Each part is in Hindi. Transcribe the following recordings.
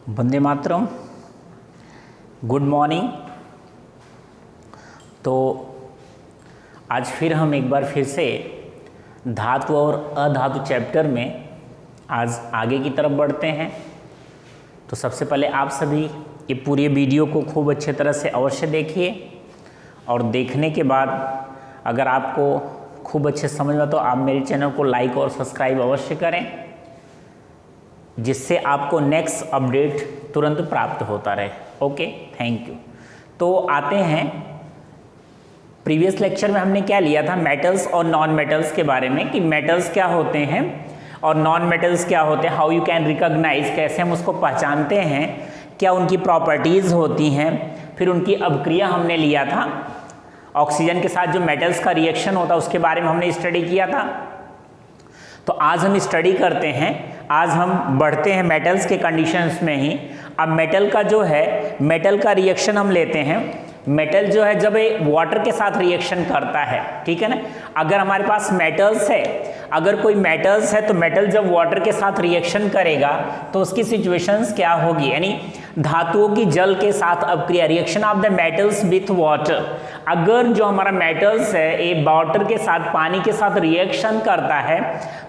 वंदे मातरम। Good morning. तो आज फिर हम एक बार फिर से धातु और अधातु चैप्टर में आज आगे की तरफ बढ़ते हैं। तो सबसे पहले आप सभी ये पूरी वीडियो को खूब अच्छे तरह से अवश्य देखिए और देखने के बाद अगर आपको खूब अच्छे समझ में तो आप मेरे चैनल को लाइक और सब्सक्राइब अवश्य करें, जिससे आपको नेक्स्ट अपडेट तुरंत प्राप्त होता रहे। Okay, thank you. तो आते हैं, प्रीवियस लेक्चर में हमने क्या लिया था, मेटल्स और नॉन मेटल्स के बारे में, कि मेटल्स क्या होते हैं और नॉन मेटल्स क्या होते हैं, हाउ यू कैन रिकॉग्नाइज, कैसे हम उसको पहचानते हैं, क्या उनकी प्रॉपर्टीज़ होती हैं। फिर उनकी अभिक्रिया हमने लिया था, ऑक्सीजन के साथ जो मेटल्स का रिएक्शन होता है उसके बारे में हमने स्टडी किया था। तो आज हम स्टडी करते हैं, आज हम बढ़ते हैं मेटल्स के कंडीशंस में ही। अब मेटल का जो है, मेटल का रिएक्शन हम लेते हैं। मेटल जो है जब ये वाटर के साथ रिएक्शन करता है, ठीक है ना, अगर हमारे पास मेटल्स है, अगर कोई मेटल्स है तो मेटल जब वाटर के साथ रिएक्शन करेगा तो उसकी सिचुएशंस क्या होगी, यानी धातुओं की जल के साथ अपक्रिया, reaction of the metals with water. अगर जो हमारा मेटल्स है ये वाटर के साथ, पानी के साथ रिएक्शन करता है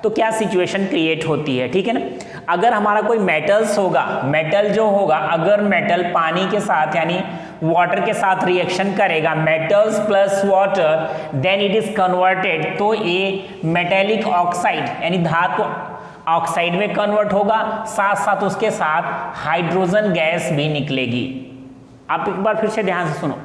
तो क्या सिचुएशन क्रिएट होती है, ठीक है ना। अगर हमारा कोई मेटल्स होगा, मेटल जो होगा, अगर मेटल पानी के साथ यानी वाटर के साथ रिएक्शन करेगा, metals plus water, then it is converted, तो ये मेटेलिक ऑक्साइड यानी धातु ऑक्साइड में कन्वर्ट होगा, साथ साथ उसके साथ हाइड्रोजन गैस भी निकलेगी। आप एक बार फिर से ध्यान से सुनो,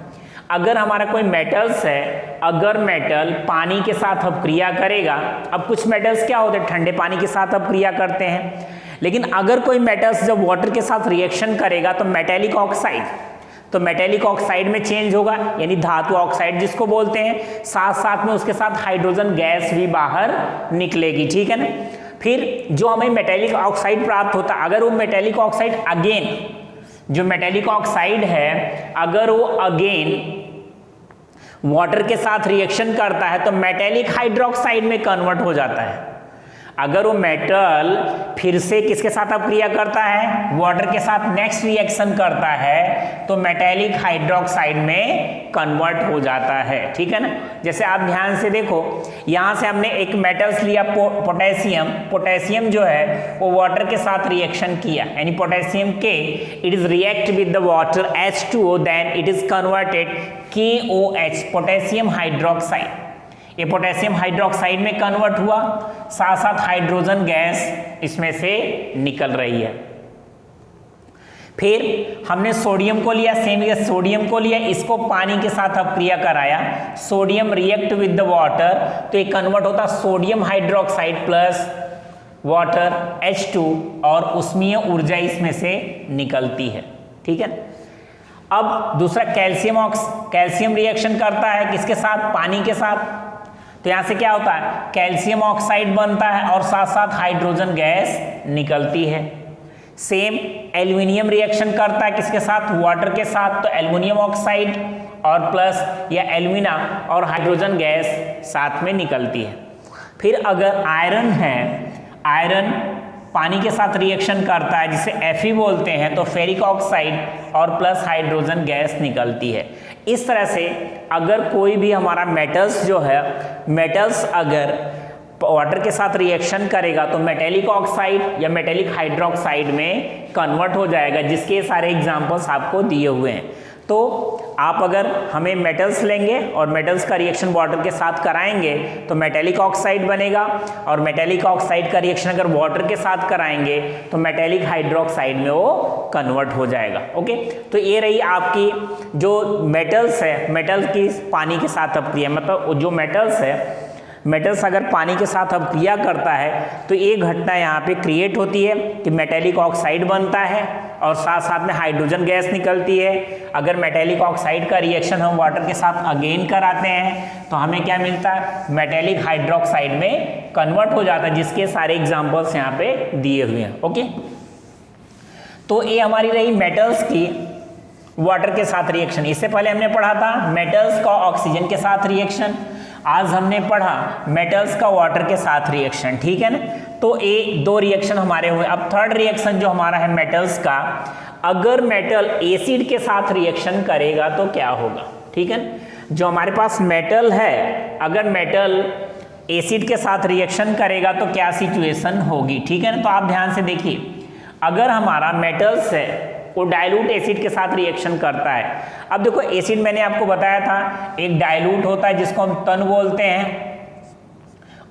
अगर हमारा कोई मेटल्स है, अगर मेटल पानी के साथ अपक्रिया करेगा, अब कुछ मेटल्स क्या होते हैं ठंडे पानी के साथ अपक्रिया करते हैं, लेकिन अगर कोई मेटल्स जब वाटर के साथ रिएक्शन करेगा तो मेटेलिक ऑक्साइड, तो मेटेलिक ऑक्साइड में चेंज होगा यानी धातु ऑक्साइड जिसको बोलते हैं, साथ साथ में उसके साथ हाइड्रोजन गैस भी बाहर निकलेगी, ठीक है ना। फिर जो हमें मेटेलिक ऑक्साइड प्राप्त होता है, अगर वो मेटेलिक ऑक्साइड अगेन, जो मेटेलिक ऑक्साइड है अगर वो अगेन वाटर के साथ रिएक्शन करता है तो मेटेलिक हाइड्रोक्साइड में कन्वर्ट हो जाता है। अगर वो मेटल फिर से किसके साथ अपक्रिया करता है, वाटर के साथ नेक्स्ट रिएक्शन करता है तो मेटेलिक हाइड्रोक्साइड में कन्वर्ट हो जाता है, ठीक है ना। जैसे आप ध्यान से देखो, यहाँ से हमने एक मेटल्स लिया पोटेशियम, पोटेशियम जो है वो वाटर के साथ रिएक्शन किया, यानी पोटेशियम के it is react with the water H2O, then it is converted KOH, potassium hydroxide. ये पोटेशियम हाइड्रोक्साइड में कन्वर्ट हुआ, साथ साथ हाइड्रोजन गैस इसमें से निकल रही है। फिर हमने सोडियम को लिया, सेम ये सोडियम को लिया, इसको पानी के साथ अपक्रिया कराया, sodium react with the water, तो ये कन्वर्ट होता sodium hydroxide plus water H2 और उष्मीय ऊर्जा इसमें से निकलती है, ठीक है। अब दूसरा कैल्शियम रिएक्शन करता है किसके साथ, पानी के साथ, तो यहां से क्या होता है, कैल्शियम ऑक्साइड बनता है और साथ साथ हाइड्रोजन गैस निकलती है। सेम एल्यूमिनियम रिएक्शन करता है किसके साथ, वाटर के साथ, तो एल्यूमिनियम ऑक्साइड और प्लस या एल्यूमिना और हाइड्रोजन गैस साथ में निकलती है। फिर अगर आयरन है, आयरन पानी के साथ रिएक्शन करता है जिसे Fe बोलते हैं, तो फेरिक ऑक्साइड और प्लस हाइड्रोजन गैस निकलती है। इस तरह से अगर कोई भी हमारा मेटल्स जो है, मेटल्स अगर वाटर के साथ रिएक्शन करेगा तो मेटेलिक ऑक्साइड या मेटेलिक हाइड्रोक्साइड में कन्वर्ट हो जाएगा, जिसके सारे एग्जांपल्स आपको दिए हुए हैं। तो आप अगर हमें मेटल्स लेंगे और मेटल्स का रिएक्शन वाटर के साथ कराएंगे तो मेटेलिक ऑक्साइड बनेगा, और मेटेलिक ऑक्साइड का रिएक्शन अगर वाटर के साथ कराएंगे तो मेटेलिक हाइड्रोक्साइड में वो कन्वर्ट हो जाएगा। ओके, तो ये रही आपकी जो मेटल्स है, मेटल की पानी के साथ अपक्रिया, मतलब जो मेटल्स है, मेटल्स अगर पानी के साथ अपक्रिया करता है तो ये घटना यहाँ पे क्रिएट होती है कि मेटेलिक ऑक्साइड बनता है और साथ साथ में हाइड्रोजन गैस निकलती है। अगर मेटेलिक ऑक्साइड का रिएक्शन हम वाटर के साथ अगेन कराते हैं तो हमें क्या मिलता है, मेटेलिक हाइड्रोक्साइड में कन्वर्ट हो जाता है, जिसके सारे एग्जांपल्स यहाँ पे दिए हुए हैं। ओके, तो ये हमारी रही मेटल्स की वाटर के साथ रिएक्शन। इससे पहले हमने पढ़ा था मेटल्स का ऑक्सीजन के साथ रिएक्शन, आज हमने पढ़ा मेटल्स का वाटर के साथ रिएक्शन, ठीक है ना। तो दो रिएक्शन हमारे हुए। अब थर्ड रिएक्शन जो हमारा है मेटल्स का, अगर मेटल एसिड के साथ रिएक्शन करेगा तो क्या होगा, ठीक है। जो हमारे पास मेटल है, अगर मेटल एसिड के साथ रिएक्शन करेगा तो क्या सिचुएशन होगी, ठीक है ना। तो आप ध्यान से देखिए, अगर हमारा मेटल्स है वो डाइल्यूट एसिड के साथ रिएक्शन करता है। अब देखो एसिड मैंने आपको बताया था एक डाइल्यूट होता है जिसको हम तन बोलते हैं,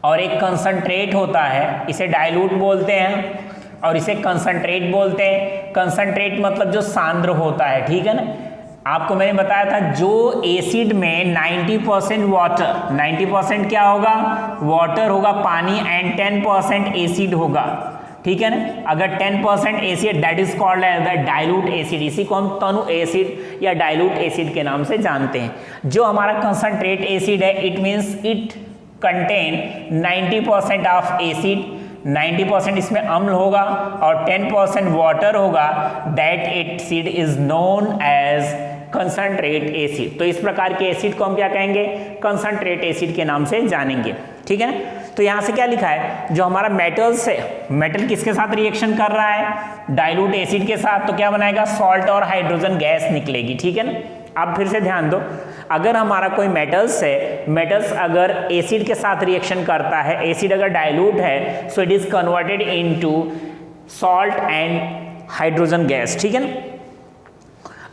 और एक कंसंट्रेट होता है, इसे डाइल्यूट बोलते हैं और इसे कंसंट्रेट बोलते हैं। कंसंट्रेट मतलब जो सांद्र होता है, ठीक है ना। आपको मैंने बताया था जो एसिड में 90% वाटर, 90% क्या होगा, वाटर होगा, पानी, एंड 10% एसिड होगा, ठीक है ना। अगर 10% acid, that is called as the dilute acid. इसी को हम तनु एसिड या डाइल्यूट एसिड के नाम से जानते हैं। जो हमारा कंसंट्रेट एसिड है, it means it contain 90% of acid, 90% इसमें अम्ल होगा और 10% वाटर होगा। That acid is known as concentrate acid. तो इस प्रकार के एसिड को हम क्या कहेंगे, कंसंट्रेट एसिड के नाम से जानेंगे, ठीक है ना। तो यहाँ से क्या लिखा है, जो हमारा मेटल्स है, मेटल किसके साथ रिएक्शन कर रहा है, डाइल्यूट एसिड के साथ, तो क्या बनाएगा, सॉल्ट और हाइड्रोजन गैस निकलेगी, ठीक है ना। अब फिर से ध्यान दो, अगर हमारा कोई मेटल्स है, मेटल्स अगर एसिड के साथ रिएक्शन करता है, एसिड अगर डाइल्यूट है, so it is converted into salt and hydrogen gas, ठीक है ना।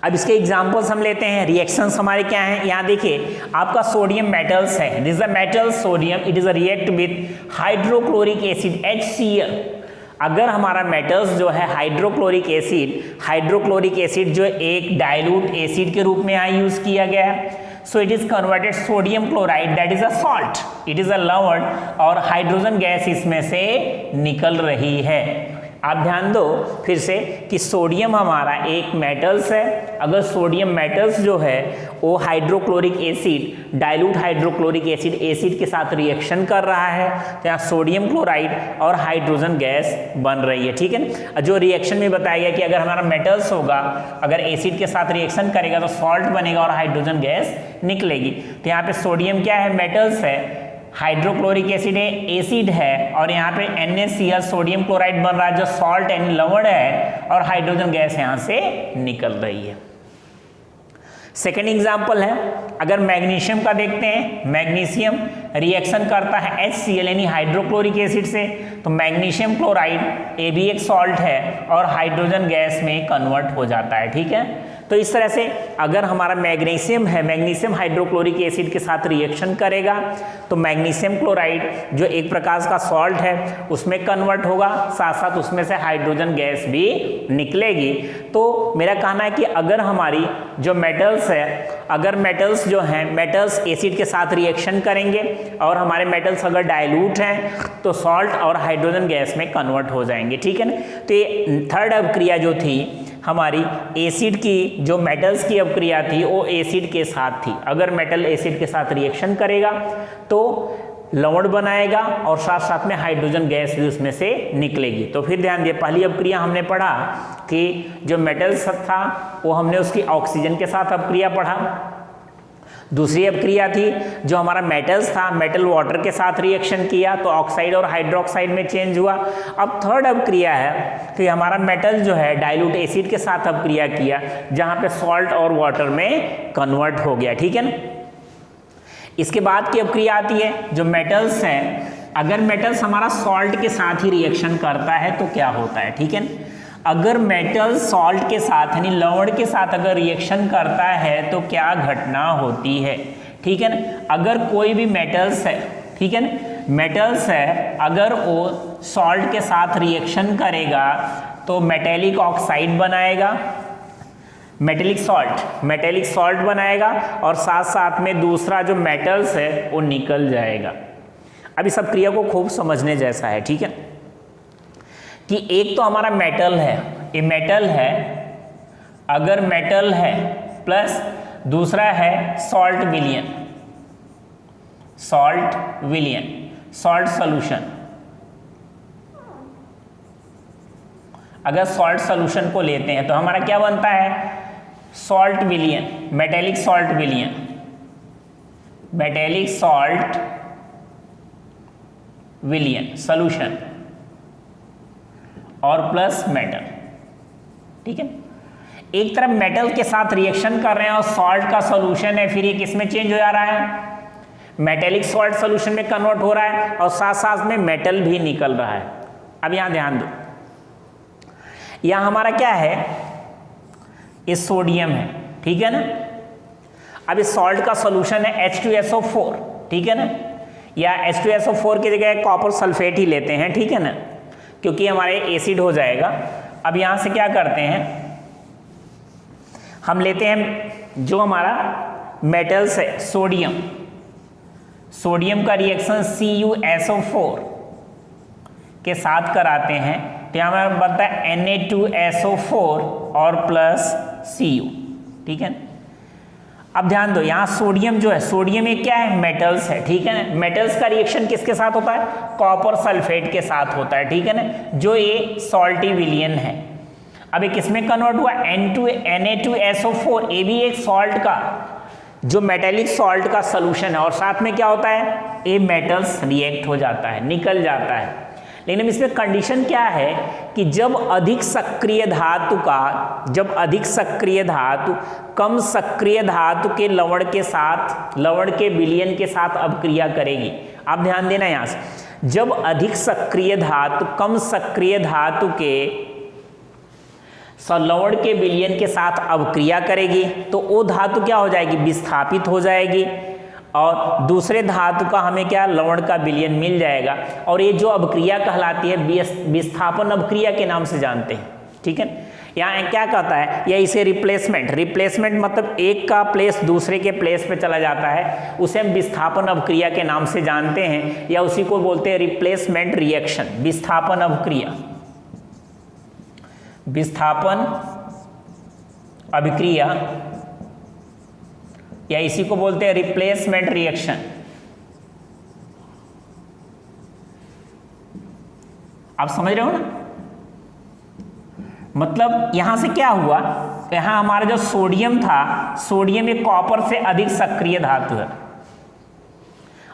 अब इसके एग्जांपल्स हम लेते हैं, रिएक्शंस हमारे क्या हैं। यहाँ देखिए आपका सोडियम मेटल्स है, this is a metal sodium, it is a react with hydrochloric acid HCl। अगर हमारा मेटल्स जो है हाइड्रोक्लोरिक एसिड जो एक डाइल्यूट एसिड के रूप में यहाँ यूज किया गया है, so it is converted sodium chloride, that is a salt, it is a लवण, और हाइड्रोजन गैस इसमें से निकल रही है। आप ध्यान दो फिर से कि सोडियम हमारा एक मेटल्स है, अगर सोडियम मेटल्स जो है वो hydrochloric acid, dilute hydrochloric acid के साथ रिएक्शन कर रहा है, तो यहाँ सोडियम क्लोराइड और हाइड्रोजन गैस बन रही है, ठीक है। जो रिएक्शन में बताया गया कि अगर हमारा मेटल्स होगा, अगर एसिड के साथ रिएक्शन करेगा तो सॉल्ट बनेगा और हाइड्रोजन गैस निकलेगी। तो यहाँ पे सोडियम क्या है, मेटल्स है, हाइड्रोक्लोरिक एसिड है, और यहाँ पे NaCl सोडियम क्लोराइड बन रहा है जो सॉल्ट एंड लवण है, और हाइड्रोजन गैस यहाँ से निकल रही है। सेकेंड एग्जाम्पल है, अगर मैग्नीशियम का देखते हैं, मैग्नीशियम रिएक्शन करता है HCl यानी हाइड्रोक्लोरिक एसिड से, तो मैग्नीशियम क्लोराइड ये भी एक सॉल्ट है और हाइड्रोजन गैस में कन्वर्ट हो जाता है, ठीक है। तो इस तरह से अगर हमारा मैग्नीशियम है, मैग्नीशियम हाइड्रोक्लोरिक एसिड के साथ रिएक्शन करेगा तो मैग्नीशियम क्लोराइड जो एक प्रकार का सॉल्ट है उसमें कन्वर्ट होगा, साथ साथ उसमें से हाइड्रोजन गैस भी निकलेगी। तो मेरा कहना है कि अगर हमारी जो मेटल्स है, अगर मेटल्स जो हैं, मेटल्स एसिड के साथ रिएक्शन करेंगे और हमारे मेटल्स अगर डाइल्यूट हैं तो सॉल्ट और हाइड्रोजन गैस में कन्वर्ट हो जाएंगे, ठीक है ना। तो ये थर्ड अभिक्रिया जो थी हमारी एसिड की, जो मेटल्स की अभिक्रिया थी वो एसिड के साथ थी। अगर मेटल एसिड के साथ रिएक्शन करेगा तो लवण बनाएगा और साथ साथ में हाइड्रोजन गैस भी उसमें से निकलेगी। तो फिर ध्यान दिए, पहली अभिक्रिया हमने पढ़ा कि जो मेटल्स था वो हमने उसकी ऑक्सीजन के साथ अभिक्रिया पढ़ा। दूसरी अभिक्रिया थी जो हमारा मेटल्स था, मेटल वाटर के साथ रिएक्शन किया तो ऑक्साइड और हाइड्रोक्साइड में चेंज हुआ। अब थर्ड अभिक्रिया है कि हमारा मेटल जो है डाइल्यूट एसिड के साथ अभिक्रिया किया जहाँ पे सॉल्ट और वाटर में कन्वर्ट हो गया, ठीक है ना। इसके बाद की अभिक्रिया आती है जो मेटल्स हैं, अगर मेटल्स हमारा सॉल्ट के साथ ही रिएक्शन करता है तो क्या होता है, ठीक है। अगर मेटल सॉल्ट के साथ यानी लवण के साथ अगर रिएक्शन करता है तो क्या घटना होती है, ठीक है ना। अगर कोई भी मेटल्स है, ठीक है ना, मेटल्स है, अगर वो सॉल्ट के साथ रिएक्शन करेगा तो मेटेलिक ऑक्साइड बनाएगा, मेटेलिक सॉल्ट बनाएगा और साथ साथ में दूसरा जो मेटल्स है वो निकल जाएगा। अब इस अभिक्रिया को खूब समझने जैसा है, ठीक है, कि एक तो हमारा मेटल है, ये मेटल है, अगर मेटल है प्लस दूसरा है सॉल्ट विलियन, सॉल्ट सॉल्यूशन। अगर सॉल्ट सॉल्यूशन को लेते हैं तो हमारा क्या बनता है, सॉल्ट विलियन, मेटेलिक सॉल्ट विलियन सॉल्यूशन। और प्लस मेटल। ठीक है, एक तरफ मेटल के साथ रिएक्शन कर रहे हैं और सॉल्ट का सॉल्यूशन है, फिर ये किस में चेंज हो जा रहा है, मेटेलिक सॉल्ट सॉल्यूशन में कन्वर्ट हो रहा है और साथ साथ में मेटल भी निकल रहा है। अब यहां ध्यान दो, यहां हमारा क्या है, ये सोडियम है, ठीक है ना। अब इस सॉल्ट का सॉल्यूशन है H2SO4, ठीक है ना, या H2SO4 की जगह कॉपर सल्फेट ही लेते हैं, ठीक है ना, क्योंकि हमारे एसिड हो जाएगा। अब यहां से क्या करते हैं, हम लेते हैं जो हमारा मेटल्स है, सोडियम, सोडियम का रिएक्शन CuSO4 के साथ कराते हैं तो यहाँ हमें बनता है Na2SO4 और प्लस Cu, ठीक है। अब ध्यान दो, यहाँ सोडियम जो है, सोडियम एक क्या है, मेटल्स है, ठीक है ना। मेटल्स का रिएक्शन किसके साथ होता है, कॉपर सल्फेट के साथ होता है, ठीक है ना, जो ये सॉल्टी विलियन है। अब ये किसमें कन्वर्ट हुआ, Na2SO4, ये भी एक सॉल्ट का, जो मेटेलिक सॉल्ट का सॉल्यूशन है, और साथ में क्या होता है, ये मेटल्स रिएक्ट हो जाता है, निकल जाता है। लेकिन इसमें कंडीशन क्या है कि जब अधिक सक्रिय धातु का, जब अधिक सक्रिय धातु कम सक्रिय धातु के लवण के साथ, लवण के विलयन के साथ अभिक्रिया करेगी। आप ध्यान देना यहां से, जब अधिक सक्रिय धातु कम सक्रिय धातु के लवण के विलयन के साथ अभिक्रिया करेगी तो वो धातु क्या हो जाएगी, विस्थापित हो जाएगी, और दूसरे धातु का हमें क्या, लवण का विलयन मिल जाएगा। और ये जो अभिक्रिया कहलाती है विस्थापन अभिक्रिया के नाम से जानते हैं, ठीक है। यहाँ क्या कहता है, या इसे रिप्लेसमेंट, रिप्लेसमेंट मतलब एक का प्लेस दूसरे के प्लेस पे चला जाता है, उसे हम विस्थापन अभिक्रिया के नाम से जानते हैं, या उसी को बोलते हैं रिप्लेसमेंट रिएक्शन, विस्थापन अभिक्रिया, विस्थापन अभिक्रिया, या इसी को बोलते हैं रिप्लेसमेंट रिएक्शन। आप समझ रहे हो ना, मतलब यहां से क्या हुआ, यहां हमारा जो सोडियम था, सोडियम एक कॉपर से अधिक सक्रिय धातु है।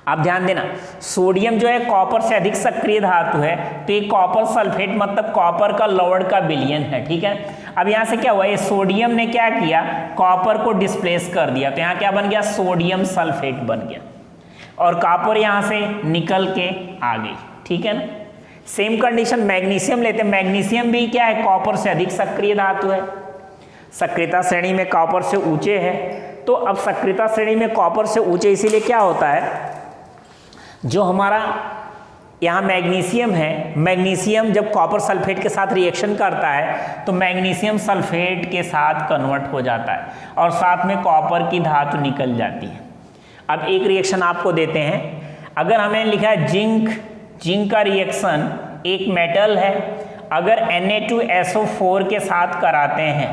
आप ध्यान देना, सोडियम जो है कॉपर से अधिक सक्रिय धातु है, तो ये कॉपर सल्फेट मतलब कॉपर का लवण का विलयन है, ठीक है। अब यहां से क्या हुआ, ये सोडियम ने क्या किया, कॉपर को डिस्प्लेस कर दिया, तो यहां क्या बन गया, सोडियम सल्फेट बन गया, और कॉपर यहां से निकल के आ गई, ठीक है ना। सेम कंडीशन मैग्नीशियम लेते हैं, मैग्नीशियम भी क्या है, कॉपर से अधिक सक्रिय धातु है, सक्रियता श्रेणी में कॉपर से ऊंचे है। तो अब सक्रियता श्रेणी में कॉपर से ऊंचे, इसीलिए क्या होता है, जो हमारा यहाँ मैग्नीशियम है, मैग्नीशियम जब कॉपर सल्फेट के साथ रिएक्शन करता है तो मैग्नीशियम सल्फेट के साथ कन्वर्ट हो जाता है और साथ में कॉपर की धातु निकल जाती है। अब एक रिएक्शन आपको देते हैं, अगर हमें लिखा है जिंक, जिंक का रिएक्शन एक मेटल है, अगर Na2SO4 के साथ कराते हैं,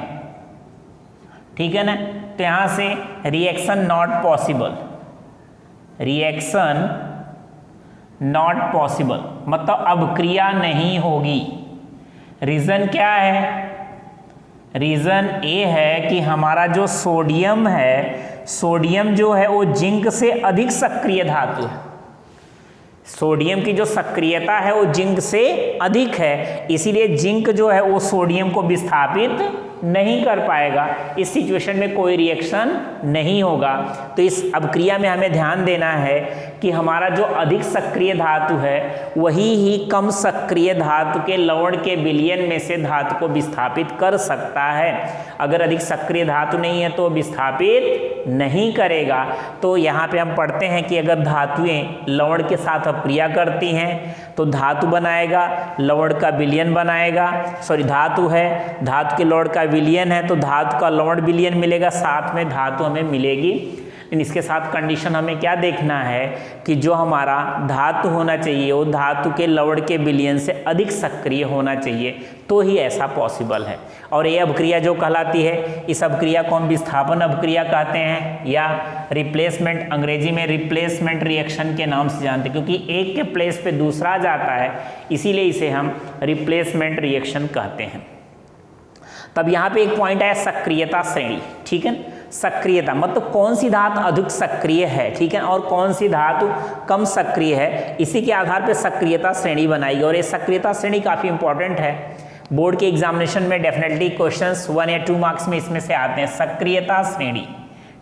ठीक है ना, तो यहाँ से reaction not possible, reaction not possible मतलब अभिक्रिया नहीं होगी। रीजन क्या है, रीजन ये है कि हमारा जो सोडियम है, सोडियम जो है वो जिंक से अधिक सक्रिय धातु है, सोडियम की जो सक्रियता है वो जिंक से अधिक है, इसीलिए जिंक जो है वो सोडियम को विस्थापित नहीं कर पाएगा। इस सिचुएशन में कोई रिएक्शन नहीं होगा। तो इस अभिक्रिया में हमें ध्यान देना है कि हमारा जो अधिक सक्रिय धातु है वही ही कम सक्रिय धातु के लवण के विलयन में से धातु को विस्थापित कर सकता है। अगर अधिक सक्रिय धातु नहीं है तो विस्थापित नहीं करेगा। तो यहाँ पे हम पढ़ते हैं कि अगर धातुएं लवण के साथ अभिक्रिया करती हैं तो धातु बनाएगा, लवण का विलयन बनाएगा, धातु है, धातु के लवण का विलयन है तो धातु का लवण विलयन मिलेगा, साथ में धातु हमें मिलेगी। लेकिन इसके साथ कंडीशन हमें क्या देखना है कि जो हमारा धातु होना चाहिए वो धातु के लवण के विलयन से अधिक सक्रिय होना चाहिए, तो ही ऐसा पॉसिबल है। और ये अभिक्रिया जो कहलाती है, इस अभिक्रिया को हम विस्थापन अभिक्रिया कहते हैं या रिप्लेसमेंट, अंग्रेजी में रिप्लेसमेंट रिएक्शन के नाम से जानते हैं, क्योंकि एक के प्लेस पे दूसरा जाता है, इसीलिए इसे हम रिप्लेसमेंट रिएक्शन कहते हैं। तब यहाँ पे एक पॉइंट आया सक्रियता श्रेणी, ठीक है। सक्रियता मतलब कौन सी धातु अधिक सक्रिय है, ठीक है, और कौन सी धातु कम सक्रिय है, इसी के आधार पर सक्रियता श्रेणी बनाएगी। और ये सक्रियता श्रेणी काफ़ी इंपॉर्टेंट है बोर्ड के एग्जामिनेशन में डेफिनेटली क्वेश्चंस 1 या 2 मार्क्स में इसमें से आते हैं। सक्रियता श्रेणी,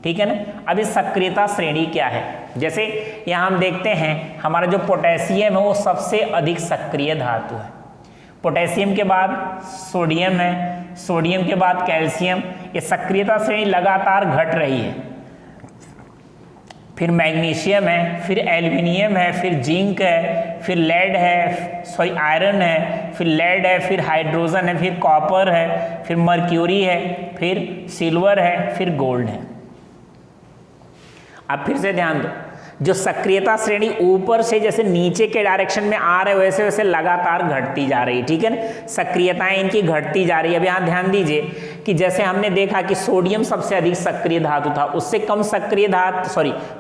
ठीक है ना। अब इस सक्रियता श्रेणी क्या है, जैसे यहाँ हम देखते हैं हमारा जो पोटेशियम है वो सबसे अधिक सक्रिय धातु है। पोटेशियम के बाद सोडियम है, सोडियम के बाद कैल्शियम, ये सक्रियता श्रेणी लगातार घट रही है। फिर मैग्नीशियम है, फिर एल्युमिनियम है, फिर जिंक है, फिर लेड है, सॉरी आयरन है, फिर लेड है, फिर हाइड्रोजन है, फिर कॉपर है, फिर मर्क्यूरी है, फिर सिल्वर है, फिर गोल्ड है। अब फिर से ध्यान दो, जो सक्रियता श्रेणी ऊपर से जैसे नीचे के डायरेक्शन में आ रहे वैसे वैसे लगातार घटती जा रही है, ठीक है ना। सक्रियताएं इनकी घटती जा रही है। अब यहाँ ध्यान दीजिए कि जैसे हमने देखा कि सोडियम सबसे अधिक सक्रिय धातु था, उससे कम सक्रिय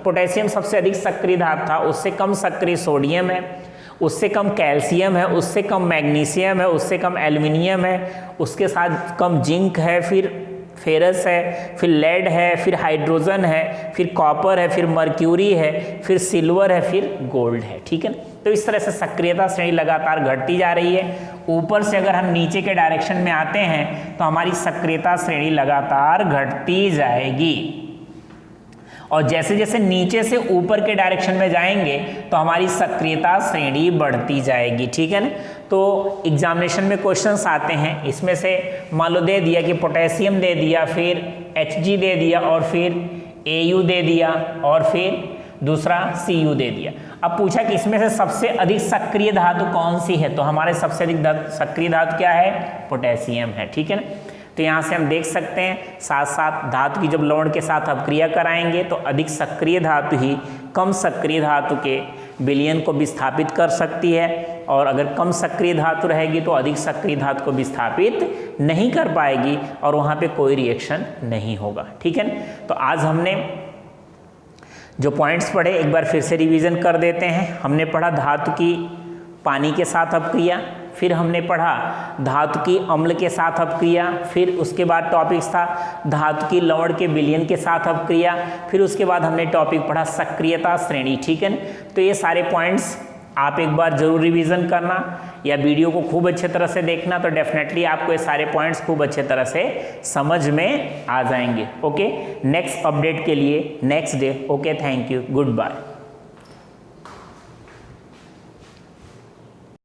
पोटेशियम सबसे अधिक सक्रिय धातु था, उससे कम सक्रिय सोडियम है, उससे कम कैल्शियम है, उससे कम मैग्नीशियम है, उससे कम एल्युमिनियम है, उसके साथ कम जिंक है, फिर फेरस है, फिर लेड है, फिर हाइड्रोजन है, फिर कॉपर है, फिर मर्क्यूरी है, फिर सिल्वर है, फिर गोल्ड है, ठीक है। तो इस तरह से सक्रियता श्रेणी लगातार घटती जा रही है। ऊपर से अगर हम नीचे के डायरेक्शन में आते हैं तो हमारी सक्रियता श्रेणी लगातार घटती जाएगी, और जैसे जैसे नीचे से ऊपर के डायरेक्शन में जाएंगे तो हमारी सक्रियता श्रेणी बढ़ती जाएगी, ठीक है ना। तो एग्जामिनेशन में क्वेश्चंस आते हैं, इसमें से मान लो दे दिया कि पोटेशियम दे दिया, फिर Hg दे दिया, और फिर Au दे दिया, और फिर दूसरा Cu दे दिया। अब पूछा कि इसमें से सबसे अधिक सक्रिय धातु कौन सी है, तो हमारे सबसे अधिक सक्रिय धातु क्या है, पोटेशियम है, ठीक है ना। तो यहाँ से हम देख सकते हैं साथ साथ धातु की जब लवण के साथ अपक्रिया कराएंगे तो अधिक सक्रिय धातु ही कम सक्रिय धातु के विलयन को विस्थापित कर सकती है, और अगर कम सक्रिय धातु रहेगी तो अधिक सक्रिय धातु को विस्थापित नहीं कर पाएगी और वहाँ पे कोई रिएक्शन नहीं होगा, ठीक है ना। तो आज हमने जो पॉइंट्स पढ़े एक बार फिर से रिवीजन कर देते हैं। हमने पढ़ा धातु की पानी के साथ अपक्रिया, फिर हमने पढ़ा धातु की अम्ल के साथ अपक्रिया, फिर उसके बाद टॉपिक्स था धातु की लवण के विलयन के साथ अपक्रिया, फिर उसके बाद हमने टॉपिक पढ़ा सक्रियता श्रेणी, ठीक है। तो ये सारे पॉइंट्स आप एक बार जरूर रिवीजन करना या वीडियो को खूब अच्छे तरह से देखना, तो डेफिनेटली आपको ये सारे पॉइंट्स खूब अच्छे तरह से समझ में आ जाएंगे। ओके, नेक्स्ट अपडेट के लिए next day. Okay, thank you, good bye.